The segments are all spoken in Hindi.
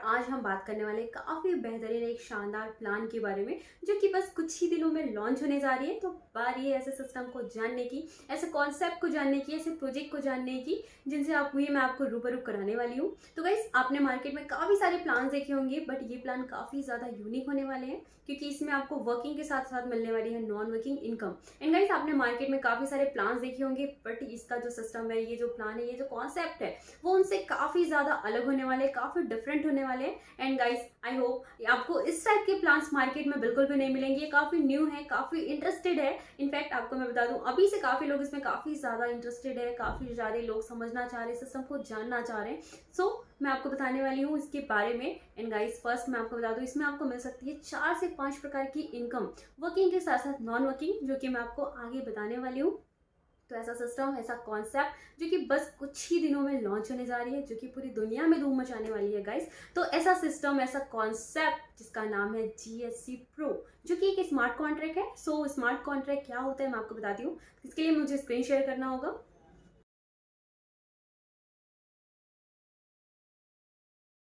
आज हम बात करने वाले काफ़ी बेहतरीन एक शानदार प्लान के बारे में जो कि बस कुछ ही दिनों में लॉन्च होने जा रही है। तो बारी है ऐसे सिस्टम को जानने की, ऐसे कॉन्सेप्ट को जानने की, ऐसे प्रोजेक्ट को जानने की जिनसे मैं आपको रूबरू कराने वाली हूँ। तो गाइस, आपने मार्केट में काफ़ी सारे प्लान देखे होंगे, बट ये प्लान काफ़ी ज़्यादा यूनिक होने वाले हैं क्योंकि इसमें आपको वर्किंग के साथ साथ मिलने वाली है non working income. And guys, आपने मार्केट में काफ़ी सारे प्लान देखे होंगे, बट इसका जो सिस्टम है, ये जो प्लान है, ये जो कॉन्सेप्ट है, वो उनसे काफ़ी ज़्यादा अलग होने वाले, काफ़ी डिफरेंट होने वाले हैं। एंड गाइस, आई होप आपको इस टाइप के प्लान्स मार्केट में बिल्कुल भी नहीं मिलेंगे। ये काफ़ी न्यू है, काफ़ी इंटरेस्टेड है। इनफैक्ट आपको मैं बता दूं, अभी से काफ़ी लोग इसमें काफ़ी ज़्यादा इंटरेस्टेड है, काफ़ी ज़्यादा लोग समझना चाह रहे हैं, सिस्टम को जानना चाह रहे हैं। सो मैं आपको बताने वाली हूँ इसके बारे में। एंड गाइस, फर्स्ट मैं आपको बता दूं, इसमें आपको मिल सकती है 4 से 5 प्रकार की इनकम, वर्किंग के साथ साथ नॉन वर्किंग, जो कि मैं आपको आगे बताने वाली हूँ। तो ऐसा सिस्टम, ऐसा कॉन्सेप्ट जो कि बस कुछ ही दिनों में लॉन्च होने जा रही है, जो कि पूरी दुनिया में धूम मचाने वाली है गाइस। तो ऐसा सिस्टम, ऐसा कॉन्सेप्ट जिसका नाम है GSC Pro, जो कि एक स्मार्ट कॉन्ट्रैक्ट है। सो स्मार्ट कॉन्ट्रैक्ट क्या होता है मैं आपको बताती हूँ। इसके लिए मुझे स्क्रीन शेयर करना होगा।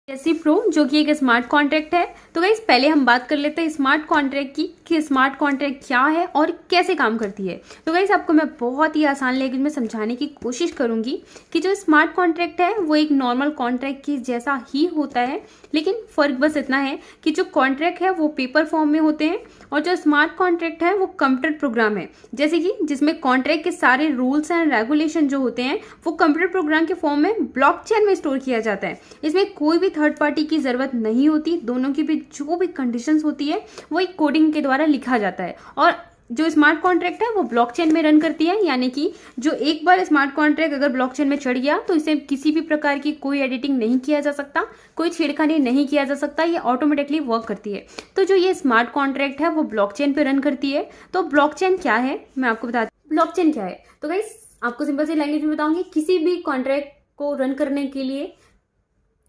GSC Pro जो कि एक स्मार्ट कॉन्ट्रैक्ट है। तो गाइस, पहले हम बात कर लेते हैं स्मार्ट कॉन्ट्रैक्ट की कि स्मार्ट कॉन्ट्रैक्ट क्या है और कैसे काम करती है। तो गाइस, आपको मैं बहुत ही आसान लैंग्वेज में समझाने की कोशिश करूंगी कि जो स्मार्ट कॉन्ट्रैक्ट है वो एक नॉर्मल कॉन्ट्रैक्ट की जैसा ही होता है, लेकिन फ़र्क बस इतना है कि जो कॉन्ट्रैक्ट है वो पेपर फॉर्म में होते हैं और जो स्मार्ट कॉन्ट्रैक्ट है वो कंप्यूटर प्रोग्राम है। जैसे कि जिसमें कॉन्ट्रैक्ट के सारे रूल्स एंड रेगुलेशन जो होते हैं वो कंप्यूटर प्रोग्राम के फॉर्म में ब्लॉकचेन में स्टोर किया जाता है। इसमें कोई भी थर्ड पार्टी की जरूरत नहीं होती। दोनों की भी जो भी कंडीशंस होती है वो एक कोडिंग के द्वारा लिखा जाता है। और जो स्मार्ट कॉन्ट्रैक्ट है वो ब्लॉकचेन में रन करती है, यानी कि जो एक बार स्मार्ट कॉन्ट्रैक्ट अगर ब्लॉकचेन में चढ़ गया तो इसे किसी भी प्रकार की कोई एडिटिंग नहीं किया जा सकता, कोई छेड़खानी नहीं किया जा सकता, ये ऑटोमेटिकली वर्क करती है। तो जो ये स्मार्ट कॉन्ट्रैक्ट है वो ब्लॉकचेन पे रन करती है। तो ब्लॉकचेन क्या है मैं आपको बताती हूँ। ब्लॉकचेन क्या है तो गाइस, आपको सिंपल सी लैंग्वेज में बताऊंगी। किसी भी कॉन्ट्रैक्ट को रन करने के लिए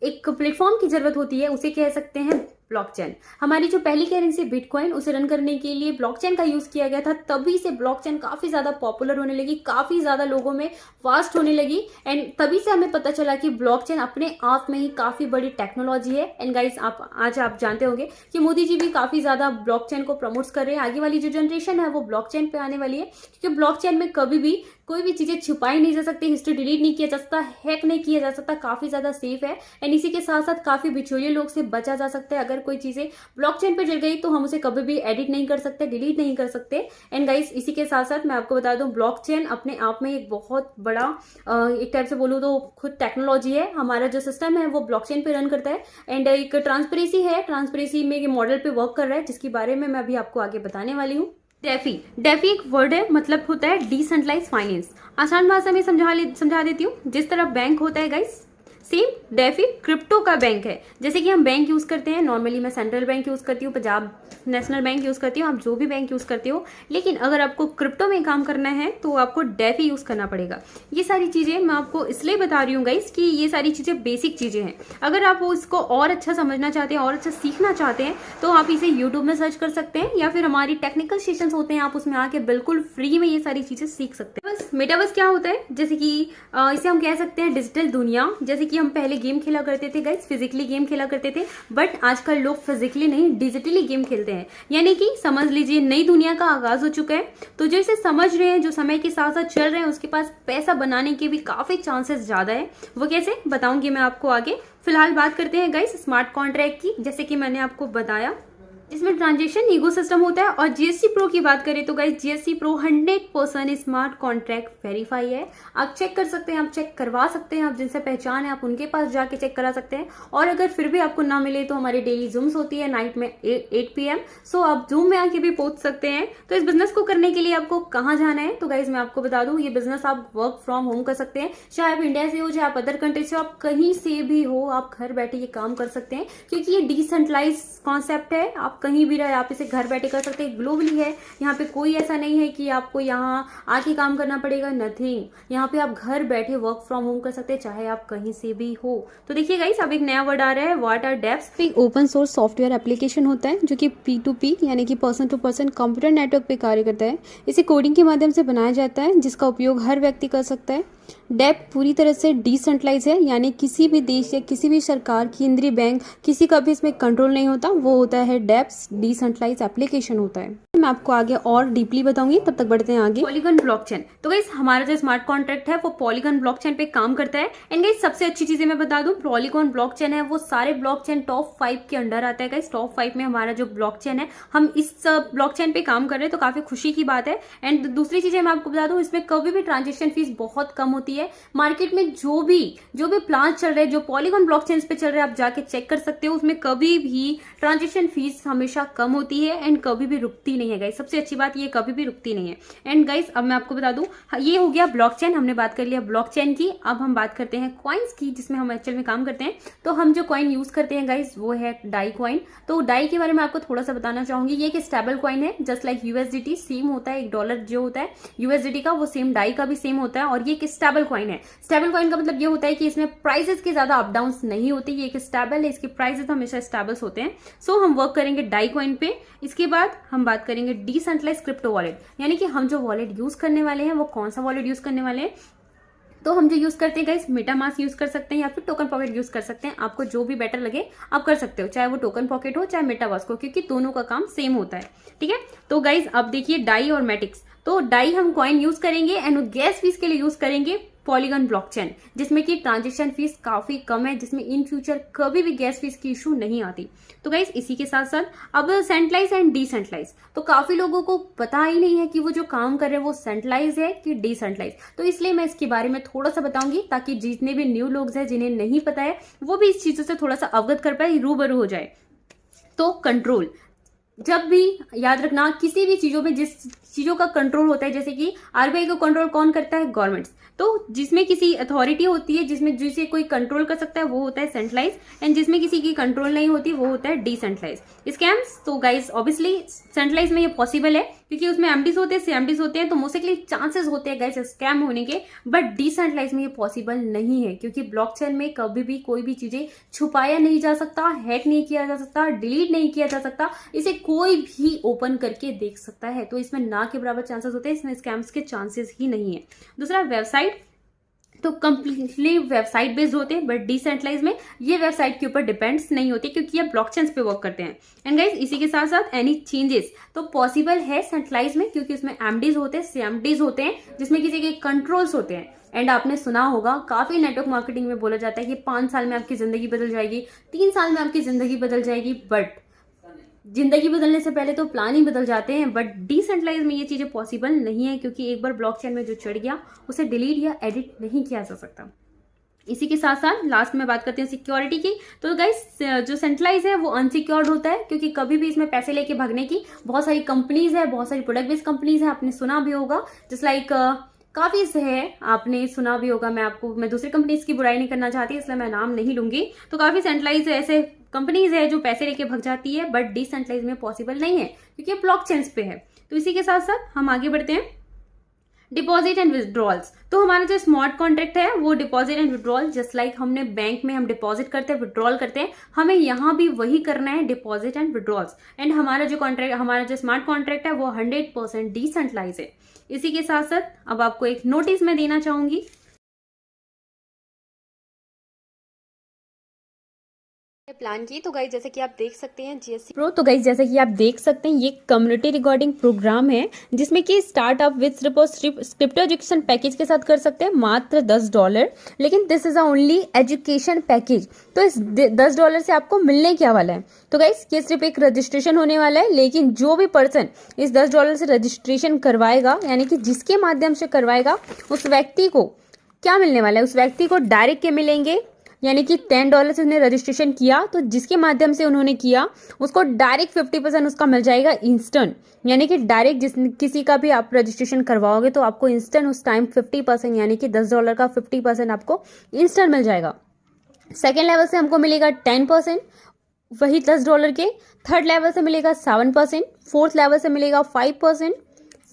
एक प्लेटफॉर्म की जरूरत होती है, उसे कह सकते हैं ब्लॉकचेन। हमारी जो पहली करेंसी बिटकॉइन, उसे रन करने के लिए ब्लॉकचेन का यूज किया गया था। तभी से ब्लॉकचेन काफी ज्यादा पॉपुलर होने लगी, काफी ज्यादा लोगों में फास्ट होने लगी। एंड तभी से हमें पता चला कि ब्लॉकचेन अपने आप में ही काफी बड़ी टेक्नोलॉजी है। एंड गाइस, आज आप जानते होंगे कि मोदी जी भी काफी ज्यादा ब्लॉकचेन को प्रमोट कर रहे हैं। आगे वाली जो जनरेशन है वो ब्लॉकचेन पे आने वाली है, क्योंकि ब्लॉकचेन में कभी भी कोई भी चीजें छुपाई नहीं जा सकती, हिस्ट्री डिलीट नहीं किया जा सकता, हैक नहीं किया जा सकता, काफी ज्यादा सेफ है। एंड इसी के साथ साथ काफी बिचौलिए लोग से बचा जा सकता है। अगर कोई चीजें ब्लॉकचेन पे जल गई तो हम उसे कभी भी एडिट नहीं कर सकते, डिलीट नहीं कर सकते। एंड गाइस, इसी के साथ साथ मैं आपको बता दूं, ब्लॉकचेन अपने आप में एक बहुत बड़ा एक टाइप से बोलूं तो खुद टेक्नोलॉजी है। हमारा जो सिस्टम है वो ब्लॉकचेन पे रन करता है। एंड एक ट्रांसपेरेंसी है, ट्रांसपेरेंसी में ये मॉडल पे वर्क कर रहा है, जिसके बारे में मैं अभी आपको आगे बताने वाली हूँ। डेफी एक वर्ड है, मतलब होता है डिसेंट्रलाइज फाइनेंस। आसान भाषा में समझा देती हूँ। जिस तरह बैंक होता है गाइस, सेम डेफी क्रिप्टो का बैंक है। जैसे कि हम बैंक यूज करते हैं, नॉर्मली मैं सेंट्रल बैंक यूज करती हूँ, पंजाब नेशनल बैंक यूज करती हूँ, आप जो भी बैंक यूज करते हो। लेकिन अगर आपको क्रिप्टो में काम करना है तो आपको डेफी यूज करना पड़ेगा। ये सारी चीजें मैं आपको इसलिए बता रही हूँ गाइस कि ये सारी चीजें बेसिक चीजें हैं। अगर आप इसको और अच्छा समझना चाहते हैं और अच्छा सीखना चाहते हैं तो आप इसे यूट्यूब में सर्च कर सकते हैं, या फिर हमारी टेक्निकल सेशंस होते हैं, आप उसमें आके बिल्कुल फ्री में ये सारी चीजें सीख सकते हैं। बस मेटावर्स क्या होता है, जैसे कि इसे हम कह सकते हैं डिजिटल दुनिया। जैसे कि हम पहले गेम खेला करते थे गाइस, फिजिकली गेम खेला करते थे, बट आजकल लोग फिजिकली नहीं डिजिटली गेम खेलते हैं। यानी कि समझ लीजिए नई दुनिया का आगाज हो चुका है। तो जो इसे समझ रहे हैं, जो समय के साथ साथ चल रहे हैं, उसके पास पैसा बनाने के भी काफी चांसेस ज्यादा है। वो कैसे बताऊंगी मैं आपको आगे। फिलहाल बात करते हैं गाइस स्मार्ट कॉन्ट्रैक्ट की। जैसे कि मैंने आपको बताया, इसमें ट्रांजेक्शन इकोसिस्टम होता है। और GSC Pro की बात करें तो guys, GSC Pro 100% smart contract verify है। आप चेक कर सकते हैं, आप चेक करवा सकते हैं, आप जिनसे पहचान है आप उनके पास जाके चेक करा सकते हैं। और अगर फिर भी आपको ना मिले तो हमारी डेली जूम्स होती है नाइट में 8 PM। सो आप जूम में आके भी पहुंच सकते हैं। तो इस बिजनेस को करने के लिए आपको कहाँ जाना है तो गाइस मैं आपको बता दूं, ये बिजनेस आप वर्क फ्रॉम होम कर सकते हैं। चाहे आप इंडिया से हो, चाहे आप अदर कंट्री से हो, आप कहीं से भी हो, आप घर बैठे ये काम कर सकते हैं, क्योंकि ये डिसेंट्रलाइज कॉन्सेप्ट है। आप कहीं भी रहे, आप इसे घर बैठे कर सकते हैं। ग्लोबली है, यहाँ पे कोई ऐसा नहीं है कि आपको यहाँ आके काम करना पड़ेगा, नथिंग। यहाँ पे आप घर बैठे वर्क फ्रॉम होम कर सकते हैं, चाहे आप कहीं से भी हो। तो देखिए गाइस, अब एक नया वर्ड आ रहा है, व्हाट आर डेप्स। एक ओपन सोर्स सॉफ्टवेयर एप्लीकेशन होता है जो कि P2P यानी कि person to person computer network पे कार्य करता है। इसे कोडिंग के माध्यम से बनाया जाता है, जिसका उपयोग हर व्यक्ति कर सकता है। डेप पूरी तरह से डिसेंट्रलाइज है, यानी किसी भी देश या किसी भी सरकार, केंद्रीय बैंक, किसी का भी इसमें कंट्रोल नहीं होता। वो होता है डेप्स, डिसेंट्रलाइज एप्लीकेशन होता है। मैं आपको आगे और डीपली बताऊंगी, तब तक बढ़ते हैं आगे। पॉलीगन ब्लॉकचेन, तो गाइस हमारा जो स्मार्ट कॉन्ट्रैक्ट है वो पॉलीगन ब्लॉकचेन पे काम करता है। एंड गाइस सबसे अच्छी चीजें मैं बता दूं, पॉलीगन ब्लॉकचेन है वो सारे ब्लॉकचेन टॉप 5 के अंडर आता है। गाइस टॉप 5 में हमारा जो ब्लॉकचेन है, हम इस ब्लॉकचेन पे काम कर रहे हैं, तो काफी खुशी की बात है। एंड दूसरी चीजें मैं आपको बता दूं, इसमें कभी भी ट्रांजेक्शन फीस बहुत कम होती है। मार्केट में जो भी प्लान चल रहे हैं, जो पॉलीगन ब्लॉकचेन पे चल रहे हैं, आप जाके चेक कर सकते हो, उसमें कभी भी ट्रांजेक्शन फीस हमेशा कम होती है एंड कभी भी रुकती नहीं है। गाइस सबसे अच्छी बात ये कभी भी रुकती नहीं है। एंड गाइस अब मैं आपको बता दूं, ये हो गया ब्लॉकचेन, हमने बात कर लिया ब्लॉकचेन की। अब हम बात करते हैं कॉइन्स की, जिसमें हम एक्चुअल में काम करते हैं। तो हम जो कॉइन यूज करते हैं गाइस वो है डाई कॉइन। तो डाई के बारे में आपको थोड़ा सा बताना चाहूंगी। ये एक स्टेबल कॉइन है, जस्ट लाइक यूएसडीटी सेम होता है। $1 जो होता है यूएसडीटी का, वो सेम डाई का भी सेम होता है। और ये एक स्टेबल कॉइन है। स्टेबल कॉइन का मतलब ये होता है कि इसमें प्राइसेस के ज्यादा अप डाउन नहीं होती। ये एक स्टेबल है, इसके प्राइसेस हमेशा स्टेबल्स होते हैं। सो हम वर्क करेंगे डाई कॉइन पे। इसके बाद हम बात करेंगे डिसेंट्रलाइज क्रिप्टो वॉलेट, यानी कि हम जो वॉलेट यूज करने वाले हैं वो कौन सा वॉलेट यूज करने वाले हैं। तो हम जो यूज करते हैं गाइस, मेटामास्क यूज कर सकते हैं या फिर टोकन पॉकेट यूज कर सकते हैं। आपको जो भी बेटर लगे आप कर सकते हो, चाहे वो टोकन पॉकेट हो चाहे मेटामास्क हो, क्योंकि दोनों का काम सेम होता है। ठीक है, तो गाइस अब देखिए डाई और मैटिक्स। तो डाई हम कॉइन यूज करेंगे एंड गैस फीस के लिए यूज करेंगे पॉलीगन ब्लॉकचेन, जिसमें कि ट्रांजेक्शन फीस काफी कम है, जिसमें इन फ्यूचर कभी भी गैस फीस की इशू नहीं आती। तो गाइस इसी के साथ साथ अब सेंट्रलाइज एंड डिसेंट्रलाइज, तो काफी लोगों को पता ही नहीं है कि वो जो काम कर रहे हैं वो सेंट्रलाइज है कि डिसेंट्रलाइज। तो इसलिए मैं इसके बारे में थोड़ा सा बताऊंगी, ताकि जितने भी न्यू लोग हैं जिन्हें नहीं पता है वो भी इस चीजों से थोड़ा सा अवगत कर पाए, रूबरू हो जाए। तो कंट्रोल, जब भी याद रखना, किसी भी चीजों में जिस चीजों का कंट्रोल होता है, जैसे कि आरबीआई का कंट्रोल कौन करता है, गवर्नमेंट्स। तो जिसमें किसी अथॉरिटी होती है जिसमें जिसे कोई कंट्रोल कर सकता है वो होता है सेंट्रलाइज, एंड जिसमें किसी की कंट्रोल नहीं होती वो होता है डिसेंट्रलाइज। स्कैम्स, तो गाइस ऑब्वियसली सेंट्रलाइज में ये पॉसिबल है क्योंकि उसमें एमडीज होते हैं, सीएमडीज होते हैं, तो मोस्टली चांसेस होते हैं गाइस स्कैम होने के। बट डिसेंट्रलाइज में ये पॉसिबल नहीं है, क्योंकि ब्लॉकचेन में कभी भी कोई भी चीजें छुपाया नहीं जा सकता, हैक नहीं किया जा सकता, डिलीट नहीं किया जा सकता, इसे कोई भी ओपन करके देख सकता है। तो इसमें ना के बराबर चांसेस होते हैं, इसमें स्कैम्स के चांसेस ही नहीं है। दूसरा वेबसाइट, तो कंप्लीटली वेबसाइट बेस्ड होते हैं, बट डिसेंट्रलाइज में ये वेबसाइट के ऊपर डिपेंड्स नहीं होती, क्योंकि ये ब्लॉकचेन्स पे वर्क करते हैं। एंड गाइस इसी के साथ साथ एनी चेंजेस तो पॉसिबल है सेंट्रलाइज में, क्योंकि उसमें एमडीज होते हैं, सीएमडीज होते हैं, जिसमें किसी के कंट्रोल्स होते हैं। एंड आपने सुना होगा काफी नेटवर्क मार्केटिंग में बोला जाता है कि 5 साल में आपकी जिंदगी बदल जाएगी, 3 साल में आपकी जिंदगी बदल जाएगी, बट जिंदगी बदलने से पहले तो प्लान ही बदल जाते हैं। बट डिसेंट्रलाइज में ये चीजें पॉसिबल नहीं है, क्योंकि एक बार ब्लॉकचेन में जो चढ़ गया उसे डिलीट या एडिट नहीं किया जा सकता। इसी के साथ साथ लास्ट में बात करते हैं सिक्योरिटी की। तो गाइस जो सेंट्रलाइज है वो अनसिक्योर्ड होता है, क्योंकि कभी भी इसमें पैसे लेके भागने की बहुत सारी कंपनीज है, बहुत सारी प्रोडक्ट बेस्ड कंपनीज है, आपने सुना भी होगा, जस्ट लाइक काफी से है, आपने सुना भी होगा। मैं दूसरी कंपनीज की बुराई नहीं करना चाहती, इसलिए मैं नाम नहीं लूंगी। तो काफी सेंट्रलाइज ऐसे कंपनीज है जो पैसे लेके भग जाती है, बट डिसेंट्रलाइज में पॉसिबल नहीं है, क्योंकि ब्लॉकचेन्स पे है। तो इसी के साथ साथ हम आगे बढ़ते हैं डिपॉजिट एंड विड्रॉल्स। तो हमारा जो स्मार्ट कॉन्ट्रैक्ट है वो deposit and withdrawal, just like हमने बैंक में हम डिपॉजिट करते हैं, विड्रॉल करते हैं, हमें यहाँ भी वही करना है, डिपॉजिट एंड विड्रॉल्स। एंड हमारा जो स्मार्ट कॉन्ट्रैक्ट है वो 100% डिसेंट्रलाइज है। इसी के साथ साथ अब आपको एक नोटिस मैं देना चाहूंगी। प्लान की, तो गाइस जैसे कि आप देख सकते हैं जीएससी प्रो, तो गाइस जैसे कि आप देख सकते हैं ये कम्युनिटी रिकॉर्डिंग प्रोग्राम है, जिसमें कि startup with crypto education package के साथ कर सकते हैं मात्र $10। लेकिन this is a only education package. तो इस $10 से आपको मिलने क्या वाला है, तो गाइस ये सिर्फ एक रजिस्ट्रेशन होने वाला है। लेकिन जो भी पर्सन इस $10 से रजिस्ट्रेशन करवाएगा, यानी कि जिसके माध्यम से करवाएगा, उस व्यक्ति को क्या मिलने वाला है, उस व्यक्ति को डायरेक्ट के मिलेंगे, यानी कि $10 से उसने रजिस्ट्रेशन किया, तो जिसके माध्यम से उन्होंने किया उसको डायरेक्ट 50% उसका मिल जाएगा इंस्टेंट। यानी कि डायरेक्ट किसी का भी आप रजिस्ट्रेशन करवाओगे तो आपको इंस्टेंट उस टाइम 50%, यानी कि $10 का 50% आपको इंस्टेंट मिल जाएगा। सेकेंड लेवल से हमको मिलेगा 10%, वही $10 के। थर्ड लेवल से मिलेगा 7%, फोर्थ लेवल से मिलेगा 5%,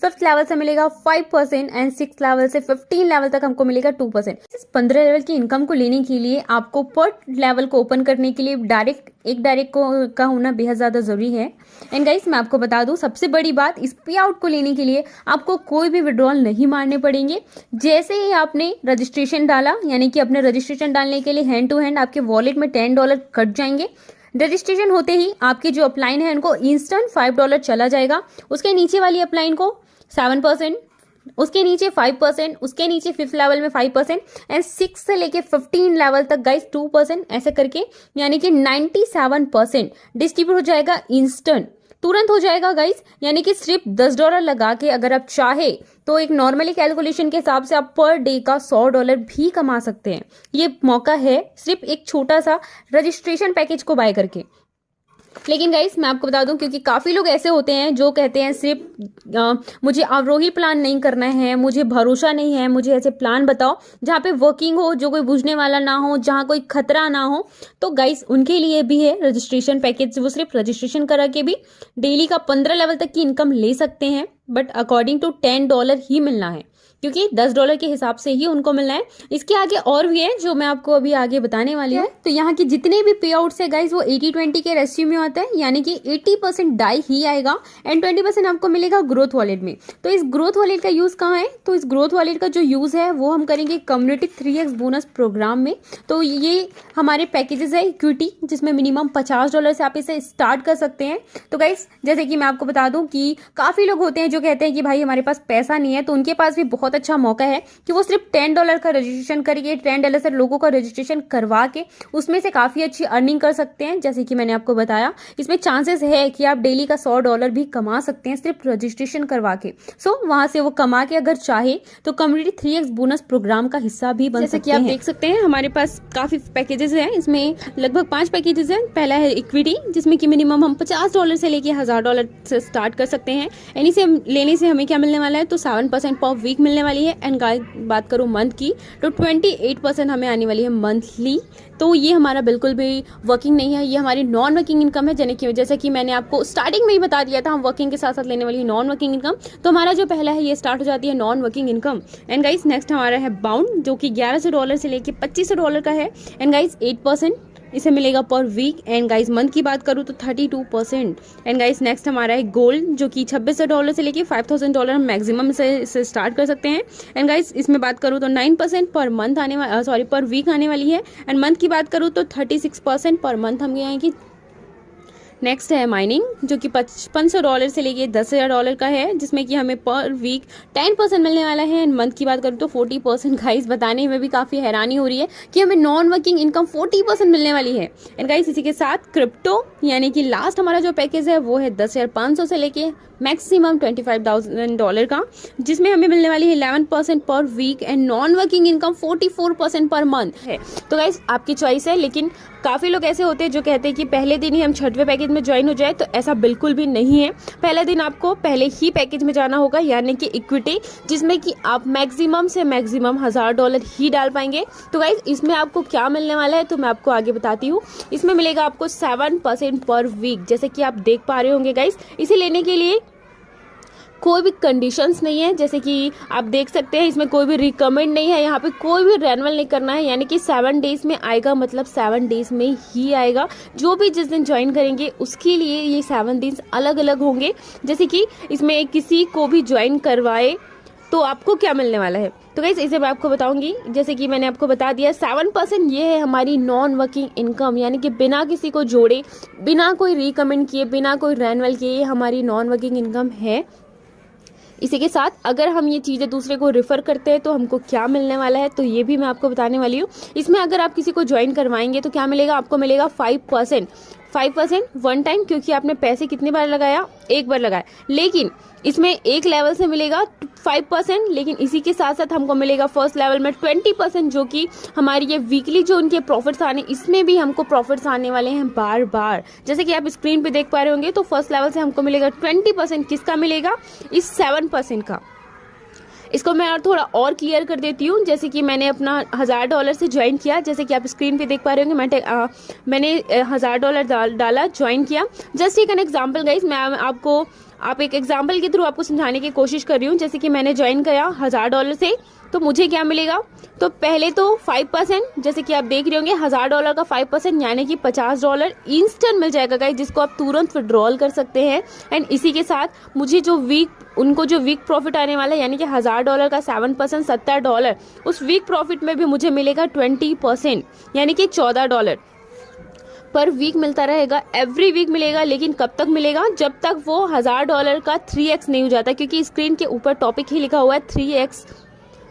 5th लेवल से मिलेगा 5% एंड 6th लेवल से 15 लेवल तक हमको मिलेगा 2%। इस 15 लेवल की इनकम को लेने के लिए आपको पर लेवल को ओपन करने के लिए डायरेक्ट का होना बेहद ज़्यादा ज़रूरी है। एंड गाइस मैं आपको बता दूं, सबसे बड़ी बात, इस पे आउट को लेने के लिए आपको कोई भी विड्रॉल नहीं मारने पड़ेंगे। जैसे ही आपने रजिस्ट्रेशन डाला, यानी कि अपने रजिस्ट्रेशन डालने के लिए हैंड टू हैंड आपके वॉलेट में $10 कट जाएंगे। रजिस्ट्रेशन होते ही आपके जो अपलाइन है उनको इंस्टेंट $5 चला जाएगा। उसके नीचे वाली अपलाइन को 7%, उसके नीचे 5%, उसके नीचे 5th लेवल में 5% एंड 6 से लेके 15 लेवल तक गाइस 2%, ऐसे करके यानी कि 97% डिस्ट्रीब्यूट हो जाएगा इंस्टेंट, तुरंत हो जाएगा गाइस। यानी कि सिर्फ $10 लगा के अगर आप चाहे तो एक नॉर्मली कैलकुलेशन के हिसाब से आप पर डे का $100 भी कमा सकते हैं। ये मौका है सिर्फ एक छोटा सा रजिस्ट्रेशन पैकेज को बाय करके। लेकिन गाइस मैं आपको बता दूं, क्योंकि काफ़ी लोग ऐसे होते हैं जो कहते हैं सिर्फ मुझे अवरोही प्लान नहीं करना है, मुझे भरोसा नहीं है, मुझे ऐसे प्लान बताओ जहाँ पे वर्किंग हो, जो कोई बुझने वाला ना हो, जहाँ कोई खतरा ना हो। तो गाइस उनके लिए भी है रजिस्ट्रेशन पैकेज। वो सिर्फ रजिस्ट्रेशन करा के भी डेली का 15 लेवल तक की इनकम ले सकते हैं, बट अकॉर्डिंग टू $10 ही मिलना है, क्योंकि $10 के हिसाब से ही उनको मिलना है। इसके आगे और भी है जो मैं आपको अभी आगे बताने वाली हूँ। तो यहाँ की जितने भी पे आउट्स है गाइज वो 80-20 के रेशियो में होता है, यानी कि 80% डाई ही आएगा एंड 20% आपको मिलेगा ग्रोथ वॉलेट में। तो इस ग्रोथ वॉलेट का यूज कहाँ है? तो इस ग्रोथ वॉलेट का जो यूज है वो हम करेंगे कम्युनिटी 3x बोनस प्रोग्राम में। तो ये हमारे पैकेजेस है इक्विटी, जिसमें मिनिमम $50 से आप इसे स्टार्ट कर सकते हैं। तो गाइज जैसे कि मैं आपको बता दूं कि काफी लोग होते हैं जो कहते हैं कि भाई हमारे पास पैसा नहीं है, तो उनके पास भी बहुत अच्छा मौका है कि वो सिर्फ $10 का रजिस्ट्रेशन करके, $10 से लोगों का रजिस्ट्रेशन करवा के उसमें से काफी अच्छी अर्निंग कर सकते हैं। जैसे कि मैंने आपको बताया, इसमें चांसेस है कि आप डेली का $100 भी कमा सकते हैं सिर्फ रजिस्ट्रेशन करवा के। सो वहां से वो कमा के अगर चाहे तो कम्युनिटी 3x बोनस प्रोग्राम का हिस्सा भी बन सकते हैं। जैसे कि आप देख सकते हैं हमारे पास काफी पैकेजेस हैं, इसमें लगभग 5 पैकेजेस हैं। पहला है इक्विटी, जिसमें कि मिनिमम हम $50 से लेके $1000 से स्टार्ट कर सकते हैं। यानी से लेने से हमें क्या मिलने वाला है? तो 7% पर वीक मिलने वाली है। एंड गाइस बात करूँ मंथ की, तो 28% हमें आने वाली है मंथली। तो ये हमारा बिल्कुल भी वर्किंग नहीं है, ये हमारी नॉन वर्किंग इनकम है। जैसे कि मैंने आपको स्टार्टिंग में ही बता दिया था, हम वर्किंग के साथ साथ लेने वाली है नॉन वर्किंग इनकम। तो हमारा जो पहला है ये स्टार्ट हो जाती है non working income. And guys next हमारा है बाउंड, जो कि $1100 से लेके $2500 का है। एंड गाइस 8% इसे मिलेगा पर वीक। एंड गाइस मंथ की बात करूँ तो 32%। एंड गाइस नेक्स्ट हमारा है गोल्ड, जो कि $2600 से लेके $5000 हम मैक्सिमम से स्टार्ट कर सकते हैं। एंड गाइस इसमें बात करूँ तो 9% पर मंथ पर वीक आने वाली है। एंड मंथ की बात करूँ तो 36% पर मंथ हम यहाँ की। नेक्स्ट है माइनिंग, जो कि $5500 से लेके $10,000 का है, जिसमें कि हमें पर वीक 10% मिलने वाला है। एंड मंथ की बात करूँ तो 40%। गाइस बताने में भी काफ़ी हैरानी हो रही है कि हमें नॉन वर्किंग इनकम 40% मिलने वाली है। एंड गाइस इसी के साथ क्रिप्टो, यानी कि लास्ट हमारा जो पैकेज है वो है 10,500 से लेके मैक्सिमम $25,000 का, जिसमें हमें मिलने वाली है 11% पर weekend non working income 44% पर मंथ है। तो गाइस आपकी चॉइस है, लेकिन काफ़ी लोग ऐसे होते हैं जो कहते हैं कि पहले दिन ही हम 6वें पैकेज में ज्वाइन हो जाए, तो ऐसा बिल्कुल भी नहीं है। पहले दिन आपको पहले ही पैकेज में जाना होगा, यानी कि इक्विटी, जिसमें कि आप मैक्सिमम से मैक्सिमम $1000 ही डाल पाएंगे। तो गाइस इसमें आपको क्या मिलने वाला है तो मैं आपको आगे बताती हूँ। इसमें मिलेगा आपको 7% पर वीक, जैसे कि आप देख पा रहे होंगे गाइस। इसे लेने के लिए कोई भी कंडीशंस नहीं है, जैसे कि आप देख सकते हैं इसमें कोई भी रिकमेंड नहीं है, यहाँ पे कोई भी रेनुअल नहीं करना है। यानी कि 7 डेज में आएगा, मतलब 7 डेज में ही आएगा। जो भी जिस दिन ज्वाइन करेंगे उसके लिए ये 7 दिन अलग अलग होंगे। जैसे कि इसमें किसी को भी ज्वाइन करवाए तो आपको क्या मिलने वाला है, तो गाइस इसे मैं आपको बताऊंगी। जैसे कि मैंने आपको बता दिया 7% ये है हमारी नॉन वर्किंग इनकम, यानी कि बिना किसी को जोड़े, बिना कोई रिकमेंड किए, बिना कोई रेनुअल किए, ये हमारी नॉन वर्किंग इनकम है। इसी के साथ अगर हम ये चीज़ें दूसरे को रेफर करते हैं तो हमको क्या मिलने वाला है, तो ये भी मैं आपको बताने वाली हूँ। इसमें अगर आप किसी को ज्वाइन करवाएंगे तो क्या मिलेगा? आपको मिलेगा 5% वन टाइम, क्योंकि आपने पैसे कितनी बार लगाया? एक बार लगाया। लेकिन इसमें एक लेवल से मिलेगा 5%, लेकिन इसी के साथ साथ हमको मिलेगा फर्स्ट लेवल में 20%, जो कि हमारी ये वीकली जो उनके प्रॉफिट्स आने, इसमें भी हमको प्रॉफिट्स आने वाले हैं बार बार। जैसे कि आप स्क्रीन पे देख पा रहे होंगे, तो फर्स्ट लेवल से हमको मिलेगा 20%। किसका मिलेगा? इस 7% का। इसको मैं और थोड़ा और क्लियर कर देती हूँ। जैसे कि मैंने अपना $1000 से ज्वाइन किया, जैसे कि आप स्क्रीन पे देख पा रहे होंगे। मैंने $1000 डाला, ज्वाइन किया। जस्ट एक एन एग्जाम्पल गाइज, मैं आप एक एग्जाम्पल के थ्रू आपको समझाने की कोशिश कर रही हूँ। जैसे कि मैंने ज्वाइन किया $1000 से, तो मुझे क्या मिलेगा, तो पहले तो 5%, जैसे कि आप देख रहे होंगे $1000 का 5% यानी कि $50 इंस्टेंट मिल जाएगा गाइस, जिसको आप तुरंत विड्रॉल कर सकते हैं। एंड इसी के साथ मुझे जो वीक प्रॉफिट आने वाला है, यानी कि $1000 का 7% $70, उस वीक प्रॉफिट में भी मुझे मिलेगा 20%, यानी कि $14 पर वीक मिलता रहेगा, एवरी वीक मिलेगा। लेकिन कब तक मिलेगा, जब तक वो $1000 का 3x नहीं हो जाता, क्योंकि स्क्रीन के ऊपर टॉपिक ही लिखा हुआ है 3x।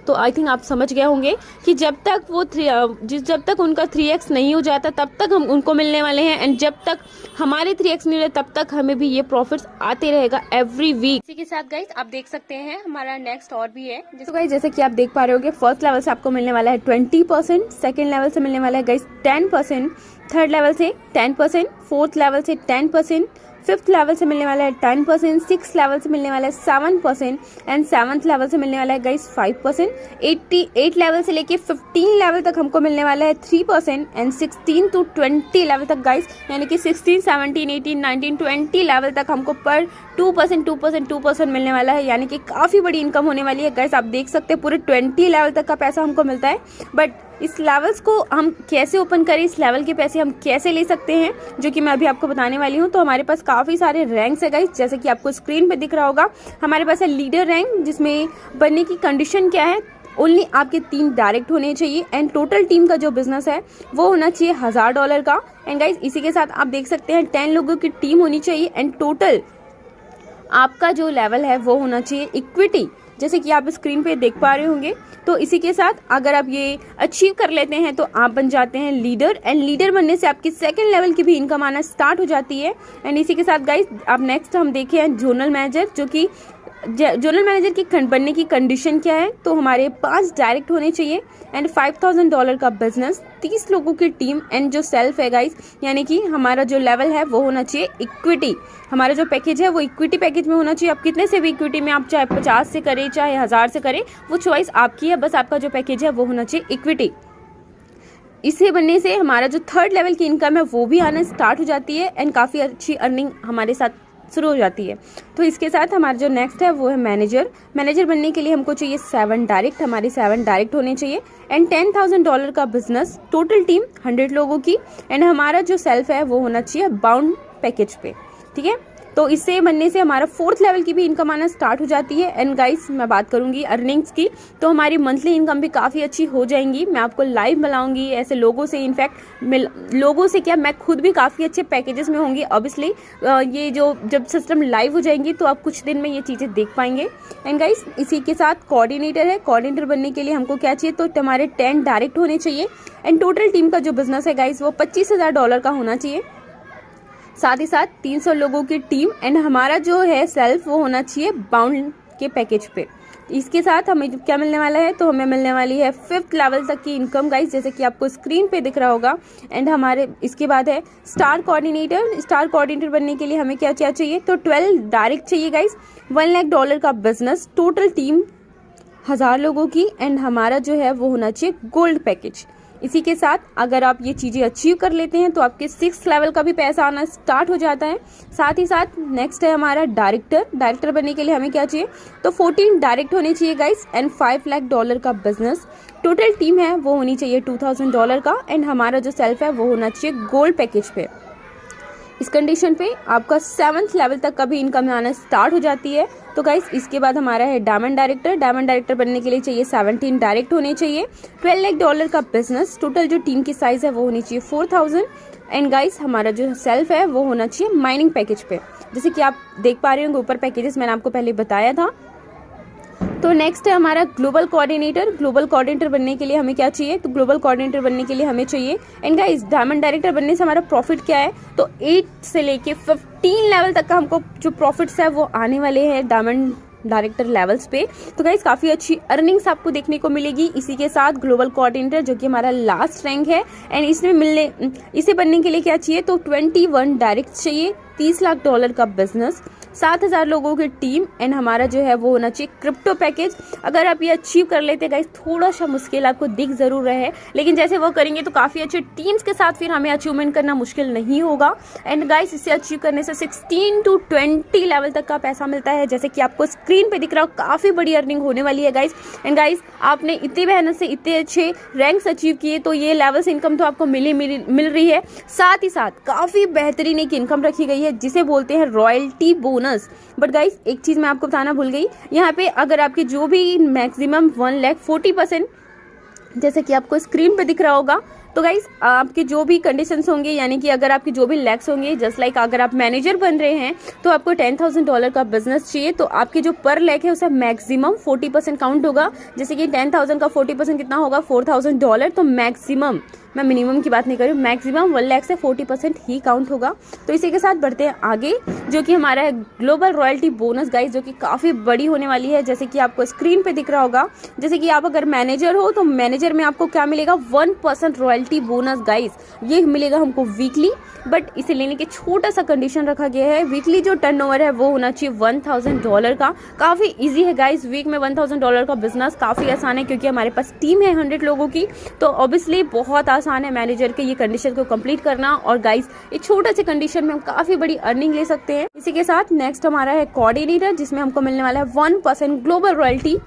तो आई थिंक आप समझ गए होंगे कि जब तक उनका 3x नहीं हो जाता तब तक हम उनको मिलने वाले हैं। एंड जब तक हमारे 3x नहीं हो जाता तब तक हमें भी ये प्रॉफिट्स आते रहेगा एवरी वीक। इसी के साथ गाइस आप देख सकते हैं हमारा नेक्स्ट और भी है। जैसे कि आप देख पा रहे होंगे, फर्स्ट लेवल से आपको मिलने वाला है 20%, सेकेंड लेवल से मिलने वाला है गाइस 10%, थर्ड लेवल से 10%, फोर्थ लेवल से 10%, फिफ्थ लेवल से मिलने वाला है 10%, सिक्स लेवल से मिलने वाला है 7% एंड सेवन्थ लेवल से मिलने वाला है गाइस 5%। 8 लेवल से लेके 15 लेवल तक हमको मिलने वाला है 3% एंड 16 to 20 लेवल तक गाइस, यानी कि 16, 17, 18, 19, 20 लेवल तक हमको पर 2% मिलने वाला है, यानी कि काफ़ी बड़ी इनकम होने वाली है गाइस। आप देख सकते हैं पूरे 20 लेवल तक का पैसा हमको मिलता है। बट इस लेवल्स को हम कैसे ओपन करें, इस लेवल के पैसे हम कैसे ले सकते हैं, जो कि मैं अभी आपको बताने वाली हूँ। तो हमारे पास काफ़ी सारे रैंक्स है गाइस, जैसे कि आपको स्क्रीन पे दिख रहा होगा। हमारे पास है लीडर रैंक, जिसमें बनने की कंडीशन क्या है, ओनली आपके 3 डायरेक्ट होने चाहिए एंड टोटल टीम का जो बिजनेस है वो होना चाहिए $1000 का। एंड गाइस इसी के साथ आप देख सकते हैं 10 लोगों की टीम होनी चाहिए एंड टोटल आपका जो लेवल है वो होना चाहिए इक्विटी, जैसे कि आप स्क्रीन पे देख पा रहे होंगे। तो इसी के साथ अगर आप ये अचीव कर लेते हैं तो आप बन जाते हैं लीडर, एंड लीडर बनने से आपकी सेकंड लेवल की भी इनकम आना स्टार्ट हो जाती है। एंड इसी के साथ गाइस आप नेक्स्ट हम देखे हैं जोनल मैनेजर, जो कि जोनल मैनेजर की बनने की कंडीशन क्या है, तो हमारे 5 डायरेक्ट होने चाहिए एंड $5000 का बिजनेस, 30 लोगों की टीम एंड जो सेल्फ है गाइस, यानी कि हमारा जो लेवल है वो होना चाहिए इक्विटी। हमारा जो पैकेज है वो इक्विटी पैकेज में होना चाहिए। आप कितने से भी इक्विटी में, आप चाहे 50 से करें चाहे 1000 से करें, वो चॉइस आपकी है, बस आपका जो पैकेज है वो होना चाहिए इक्विटी। इसे बनने से हमारा जो थर्ड लेवल की इनकम है वो भी आना स्टार्ट हो जाती है एंड काफ़ी अच्छी अर्निंग हमारे साथ शुरू हो जाती है। तो इसके साथ हमारा जो नेक्स्ट है वो है मैनेजर बनने के लिए हमको चाहिए 7 डायरेक्ट, हमारे 7 डायरेक्ट होने चाहिए एंड $10,000 का बिजनेस, टोटल टीम 100 लोगों की एंड हमारा जो सेल्फ है वो होना चाहिए बाउंड पैकेज पे, ठीक है। तो इससे बनने से हमारा 4th लेवल की भी इनकम आना स्टार्ट हो जाती है। एंड गाइस मैं बात करूंगी अर्निंग्स की, तो हमारी मंथली इनकम भी काफ़ी अच्छी हो जाएंगी। मैं आपको लाइव मिलाऊंगी ऐसे लोगों से, इनफैक्ट लोगों से क्या, मैं खुद भी काफ़ी अच्छे पैकेजेस में होंगी। ऑब्वियसली ये जो जब सिस्टम लाइव हो जाएंगी तो आप कुछ दिन में ये चीज़ें देख पाएंगे। एंड गाइस इसी के साथ कोऑर्डिनेटर है, कोऑर्डिनेटर बनने के लिए हमको क्या चाहिए, तो हमारे 10 डायरेक्ट होने चाहिए एंड टोटल टीम का जो बिजनेस है गाइस वो $25,000 का होना चाहिए। साथ ही साथ 300 लोगों की टीम एंड हमारा जो है सेल्फ वो होना चाहिए बाउंड के पैकेज पे। इसके साथ हमें क्या मिलने वाला है, तो हमें मिलने वाली है 5th लेवल तक की इनकम गाइस, जैसे कि आपको स्क्रीन पे दिख रहा होगा। एंड हमारे इसके बाद है स्टार कोऑर्डिनेटर बनने के लिए हमें क्या चाहिए, तो 12 डायरेक्ट चाहिए गाइस, $1 लाख का बिजनेस, टोटल टीम 1000 लोगों की एंड हमारा जो है वो होना चाहिए गोल्ड पैकेज। इसी के साथ अगर आप ये चीज़ें अचीव कर लेते हैं तो आपके 6th लेवल का भी पैसा आना स्टार्ट हो जाता है। साथ ही साथ नेक्स्ट है हमारा डायरेक्टर बनने के लिए हमें क्या चाहिए, तो 14 डायरेक्ट होने चाहिए गाइस एंड $5 लाख का बिजनेस, टोटल टीम है वो होनी चाहिए $2000 का एंड हमारा जो सेल्फ है वो होना चाहिए गोल्ड पैकेज पे। इस कंडीशन पे आपका 7th लेवल तक का भी इनकम आना स्टार्ट हो जाती है। तो गाइस इसके बाद हमारा है डायमंड डायरेक्टर बनने के लिए चाहिए 17 डायरेक्ट होने चाहिए, $12 लाख का बिजनेस, टोटल जो टीम की साइज है वो होनी चाहिए 4000 एंड गाइस हमारा जो सेल्फ है वो होना चाहिए माइनिंग पैकेज पे, जैसे कि आप देख पा रहे होंगे ऊपर पैकेजेस मैंने आपको पहले बताया था। तो नेक्स्ट है हमारा ग्लोबल कोऑर्डिनेटर बनने के लिए हमें क्या चाहिए, तो ग्लोबल कोऑर्डिनेटर बनने के लिए हमें चाहिए एंड गाइस डायमंड डायरेक्टर बनने से हमारा प्रॉफिट क्या है, तो 8 से लेके 15 लेवल तक का हमको जो प्रॉफिट्स है वो आने वाले हैं डायमंड डायरेक्टर लेवल्स पे। तो गाइस काफ़ी अच्छी अर्निंग्स आपको देखने को मिलेगी। इसी के साथ ग्लोबल कोऑर्डिनेटर जो कि हमारा लास्ट रैंक है एंड इसे बनने के लिए क्या चाहिए, तो 21 डायरेक्ट चाहिए, 30 लाख डॉलर का बिजनेस, 7,000 लोगों की टीम एंड हमारा जो है वो होना चाहिए क्रिप्टो पैकेज। अगर आप ये अचीव कर लेते गाइस, थोड़ा सा मुश्किल आपको दिख जरूर रहे, लेकिन जैसे वो करेंगे तो काफ़ी अच्छे टीम्स के साथ फिर हमें अचीवमेंट करना मुश्किल नहीं होगा। एंड गाइस इसे अचीव करने से 16 to 20 लेवल तक का पैसा मिलता है, जैसे कि आपको स्क्रीन पे दिख रहा हो, काफ़ी बड़ी अर्निंग होने वाली है गाइस। एंड गाइस आपने इतनी मेहनत से इतने अच्छे रैंक्स अचीव किए तो ये लेवल्स इनकम तो आपको मिल रही है, साथ ही साथ काफ़ी बेहतरीन एक इनकम रखी गई है जिसे बोलते हैं रॉयल्टी बोनस। बट गाइस एक चीज़ मैं आपको बताना भूल गई, यहाँ पे अगर आपके जो भी मैक्सिमम 1,40%, जैसे कि आपको स्क्रीन पे दिख रहा होगा, तो गाइस आपके जो भी कंडीशंस होंगे, यानी कि अगर आपके जो भी लैक्स होंगे, जस्ट लाइक अगर आप मैनेजर बन रहे हैं तो आपको $10,000 का बिजनेस चाहिए, तो आपके जो पर लैक है उसे मैक्सिमम 40% काउंट होगा। जैसे कि 10,000 का 40% कितना होगा, $4,000, तो मैक्सिमम, मैं मिनिमम की बात नहीं कर रही हूँ, मैक्सिमम 1 लाख से 40% ही काउंट होगा। तो इसी के साथ बढ़ते हैं आगे, जो कि हमारा है ग्लोबल रॉयल्टी बोनस गाइस, जो कि काफ़ी बड़ी होने वाली है, जैसे कि आपको स्क्रीन पे दिख रहा होगा। जैसे कि आप अगर मैनेजर हो तो मैनेजर में आपको क्या मिलेगा, 1% रॉयल्टी बोनस गाइस, ये मिलेगा हमको वीकली। बट इसे लेने के छोटा सा कंडीशन रखा गया है, वीकली जो टर्नओवर है वो होना चाहिए $1,000 का। काफ़ी इजी है गाइस, वीक में $1,000 का बिजनेस काफ़ी आसान है, क्योंकि हमारे पास टीम है 100 लोगों की, तो ऑब्वियसली बहुत आसान है मैनेजर के ये कंडीशन को कंप्लीट करना। और गाइस एक छोटे से कंडीशन में हम काफ़ी बड़ी अर्निंग ले सकते हैं। इसी के साथ नेक्स्ट हमारा है कोऑर्डिनेटर, जिसमें हमको मिलने वाला है 1% ग्लोबल रॉयल्टी।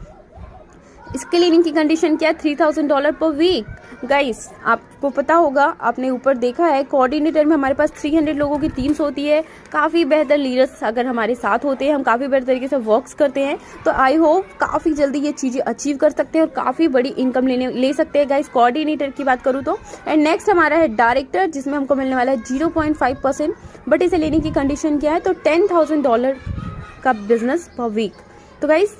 इसके लेने की कंडीशन क्या है, $3,000 पर वीक। गाइस आपको पता होगा, आपने ऊपर देखा है, कोऑर्डिनेटर में हमारे पास 300 लोगों की टीम्स होती है, काफ़ी बेहतर लीडर्स अगर हमारे साथ होते हैं, हम काफ़ी बेहतर तरीके से वर्क्स करते हैं, तो आई होप काफ़ी जल्दी ये चीज़ें अचीव कर सकते हैं और काफ़ी बड़ी इनकम ले सकते हैं गाइस, कोऑर्डिनेटर की बात करूँ तो। एंड नेक्स्ट हमारा है डायरेक्टर, जिसमें हमको मिलने वाला है 0.5%, बट इसे लेने की कंडीशन क्या है, तो $10,000 का बिजनेस पर वीक। तो गाइस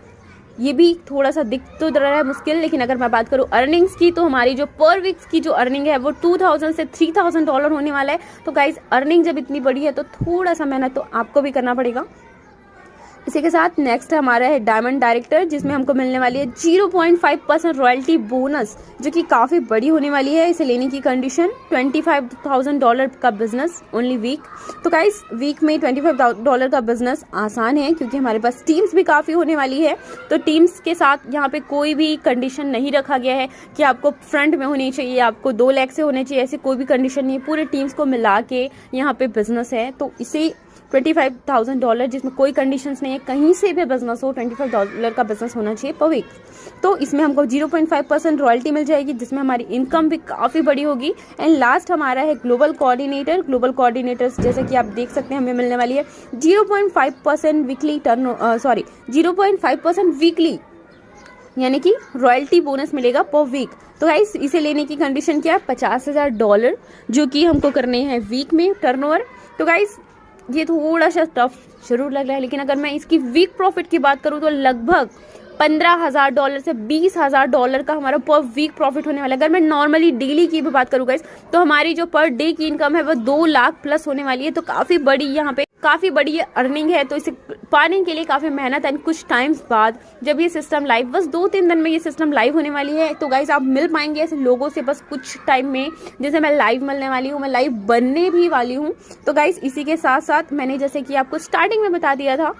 ये भी थोड़ा सा दिख तो रहा है मुश्किल, लेकिन अगर मैं बात करूँ अर्निंग्स की, तो हमारी जो पर वीक्स की जो अर्निंग है वो $2,000 से $3,000 होने वाला है। तो गाइस अर्निंग जब इतनी बड़ी है तो थोड़ा सा मेहनत तो आपको भी करना पड़ेगा। इसी के साथ नेक्स्ट हमारा है डायमंड डायरेक्टर, जिसमें हमको मिलने वाली है 0.5% रॉयल्टी बोनस, जो कि काफ़ी बड़ी होने वाली है। इसे लेने की कंडीशन $25,000 का बिजनेस ओनली वीक। तो गाइस वीक में $25,000 का बिजनेस आसान है, क्योंकि हमारे पास टीम्स भी काफ़ी होने वाली है। तो टीम्स के साथ यहाँ पे कोई भी कंडीशन नहीं रखा गया है कि आपको फ्रंट में होनी चाहिए, आपको 2 लाख से होने चाहिए, ऐसी कोई भी कंडीशन नहीं है। पूरे टीम्स को मिला के यहाँ पे बिजनेस है, तो इसे $25,000, जिसमें कोई कंडीशंस नहीं है, कहीं से भी बिजनेस हो, $25,000 का बिजनेस होना चाहिए पर वीक। तो इसमें हमको 0.5% रॉयल्टी मिल जाएगी, जिसमें हमारी इनकम भी काफ़ी बड़ी होगी। एंड लास्ट हमारा है ग्लोबल कोऑर्डिनेटर। ग्लोबल कोऑर्डिनेटर्स जैसे कि आप देख सकते हैं, हमें मिलने वाली है 0.5% वीकली 0.5% वीकली, यानी कि रॉयल्टी बोनस मिलेगा पर वीक। तो गाइस इसे लेने की कंडीशन क्या है, $50,000, जो कि हमको करने हैं वीक में टर्नओवर। तो गाइस ये थोड़ा सा टफ जरूर लग रहा है, लेकिन अगर मैं इसकी वीक प्रॉफिट की बात करूँ तो लगभग $15,000 से $20,000 का हमारा पर वीक प्रॉफिट होने वाला है। अगर मैं नॉर्मली डेली की भी बात करूँ गाइस, तो हमारी जो पर डे की इनकम है वो 2 लाख प्लस होने वाली है। तो काफ़ी बड़ी यहाँ पे काफ़ी बड़ी अर्निंग है। तो इसे पाने के लिए काफ़ी मेहनत एंड कुछ टाइम्स बाद जब ये सिस्टम लाइव, बस 2-3 दिन में ये सिस्टम लाइव होने वाली है, तो गाइस आप मिल पाएंगे ऐसे लोगों से बस कुछ टाइम में। जैसे मैं लाइव मिलने वाली हूँ, मैं लाइव बनने भी वाली हूँ। तो गाइस इसी के साथ साथ मैंने जैसे कि आपको स्टार्टिंग में बता दिया था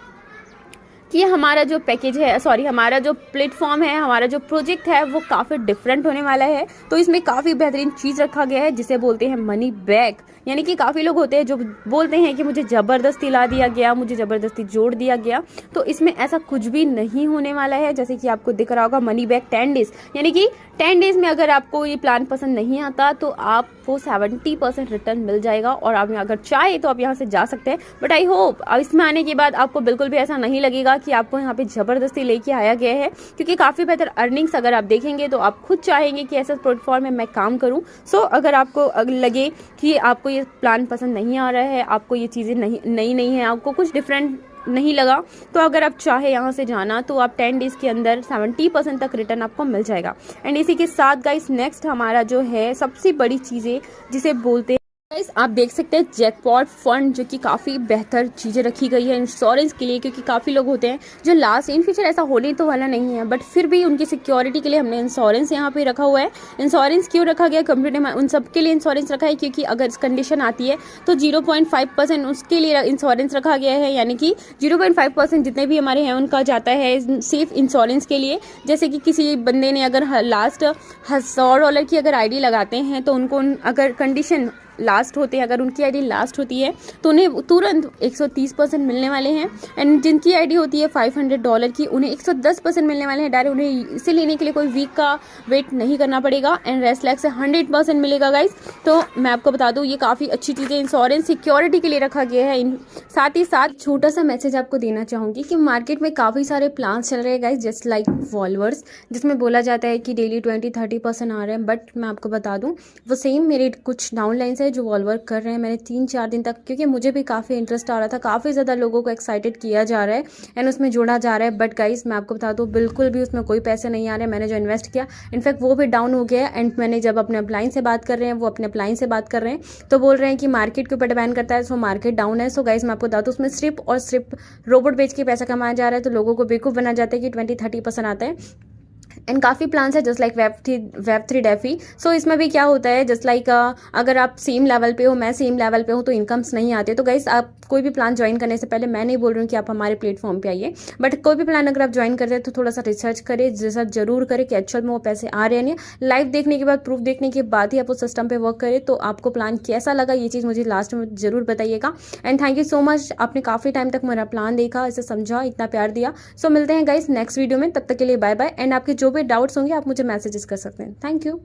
कि हमारा जो पैकेज है, हमारा जो प्लेटफॉर्म है, हमारा जो प्रोजेक्ट है वो काफ़ी डिफरेंट होने वाला है। तो इसमें काफ़ी बेहतरीन चीज़ रखा गया है जिसे बोलते हैं मनी बैक। यानी कि काफ़ी लोग होते हैं जो बोलते हैं कि मुझे ज़बरदस्ती ला दिया गया, मुझे ज़बरदस्ती जोड़ दिया गया। तो इसमें ऐसा कुछ भी नहीं होने वाला है। जैसे कि आपको दिख रहा होगा मनी बैक 10 डेज, यानी कि 10 डेज में अगर आपको ये प्लान पसंद नहीं आता तो आपको 70% रिटर्न मिल जाएगा, और आप अगर चाहे तो आप यहाँ से जा सकते हैं। बट आई होप इसमें आने के बाद आपको बिल्कुल भी ऐसा नहीं लगेगा कि आपको यहाँ पे ज़बरदस्ती लेके आया गया है, क्योंकि काफ़ी बेहतर अर्निंग्स अगर आप देखेंगे तो आप खुद चाहेंगे कि ऐसे प्लेटफॉर्म में मैं काम करूँ। सो अगर आपको लगे कि आपको ये प्लान पसंद नहीं आ रहा है, आपको ये चीज़ें नहीं है, आपको कुछ डिफरेंट नहीं लगा, तो अगर आप चाहे यहाँ से जाना तो आप 10 डेज के अंदर 70% तक रिटर्न आपको मिल जाएगा। एंड इसी के साथ गाइस नेक्स्ट हमारा जो है सबसे बड़ी चीज़ें जिसे बोलते हैं गाइस आप देख सकते हैं जैकपॉट फंड जो कि काफ़ी बेहतर चीज़ें रखी गई है इंश्योरेंस के लिए, क्योंकि काफ़ी लोग होते हैं जो लास्ट इन फ्यूचर ऐसा होने तो वाला नहीं है, बट फिर भी उनकी सिक्योरिटी के लिए हमने इंश्योरेंस यहाँ पे रखा हुआ है। इंश्योरेंस क्यों रखा गया कंप्यूटर में, उन सब के लिए इंश्योरेंस रखा है क्योंकि अगर कंडीशन आती है तो 0.5% उसके लिए इंश्योरेंस रखा गया है, यानी कि 0.5% जितने भी हमारे हैं उनका जाता है सिर्फ इंश्योरेंस के लिए। जैसे कि किसी बंदे ने अगर लास्ट $100 की अगर आईडी लगाते हैं तो उनको अगर कंडीशन लास्ट होते हैं, अगर उनकी आईडी लास्ट होती है तो उन्हें तुरंत 130% मिलने वाले हैं। एंड जिनकी आईडी होती है $500 की उन्हें 110% मिलने वाले हैं डायरेक्ट। उन्हें इसे लेने के लिए कोई वीक का वेट नहीं करना पड़ेगा एंड रेस्टलैक से 100% मिलेगा गाइस। तो मैं आपको बता दूं ये काफ़ी अच्छी चीज़ है, इंश्योरेंस सिक्योरिटी के लिए रखा गया है। साथ ही साथ छोटा सा मैसेज आपको देना चाहूँगी कि मार्केट में काफ़ी सारे प्लान्स चल रहे हैं गाइस, जस्ट लाइक वॉल्वर्स, जिसमें बोला जाता है कि डेली 20-30% आ रहे हैं। बट मैं आपको बता दूँ वो सेम मेरे कुछ डाउनलाइंस जो वॉल्वर कर रहे हैं, मैंने 3-4 दिन तक, क्योंकि मुझे भी काफ़ी इंटरेस्ट आ रहा था, काफ़ी ज़्यादा लोगों को एक्साइटेड किया जा रहा है एंड उसमें जोड़ा जा रहा है। बट गाइस मैं आपको बता दूँ बिल्कुल भी उसमें कोई पैसे नहीं आ रहे। मैंने जो इन्वेस्ट किया इनफैक्ट वो भी डाउन हो गया एंड मैंने जब अपने अपलाइन से बात कर रहे हैं, वो अपने अपलाइन से बात कर रहे हैं तो बोल रहे हैं कि मार्केट के ऊपर डिपेंड करता है, सो मार्केट डाउन है। सो गाइस मैं आपको बता दूँ उसमें सिर्फ रोबोट बेच के पैसा कमाया जा रहा है, तो लोगों को बेवकूफ़ बना जाता है कि 20-30% आता है। एंड काफ़ी प्लान्स है जस्ट लाइक वेब3 डेफी। सो इसमें भी क्या होता है जस्ट लाइक अगर आप सेम लेवल पे हो, मैं सेम लेवल पे हूँ, तो इनकम्स नहीं आते। तो गाइस आप कोई भी प्लान ज्वाइन करने से पहले, मैं नहीं बोल रही हूँ कि आप हमारे प्लेटफॉर्म पे आइए, बट कोई भी प्लान अगर आप ज्वाइन करते हैं तो थोड़ा सा रिसर्च करें, जैसा जरूर करें कि एक्चुअल में वो पैसे आ रहे हैं नहीं। लाइव देखने के बाद, प्रूफ देखने के बाद ही आप उस सिस्टम पे वर्क करें। तो आपको प्लान कैसा लगा ये चीज़ मुझे लास्ट में जरूर बताइएगा। And thank you so much, आपने काफ़ी टाइम तक मेरा प्लान देखा, इसे समझा, इतना प्यार दिया। सो मिलते हैं गाइस नेक्स्ट वीडियो में, तब तक के लिए बाय बाय। एंड आपके जो भी डाउट्स होंगे आप मुझे मैसेजेस कर सकते हैं। Thank you.